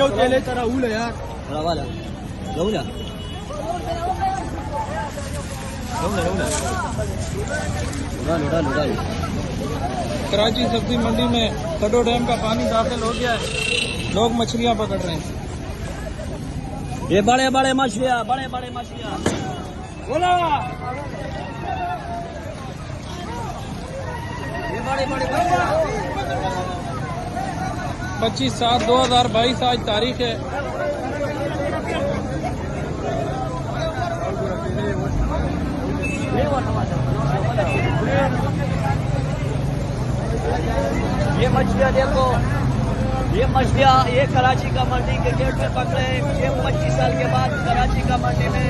जाओ तेले तेरा उल है यार वाला लौला कराची सब्जी मंडी में कटो डैम का पानी दाखिल हो गया है। लोग मछलियां पकड़ रहे हैं। ये बड़े बड़े मछलियाँ बोला ये बड़े बड़े 25/7/2022 आज तारीख है। ये मछलियाँ देखो, ये मछलियाँ ये कराची का मंडी के गेट पे पकड़े। ये 25 साल के बाद कराची का मंडी में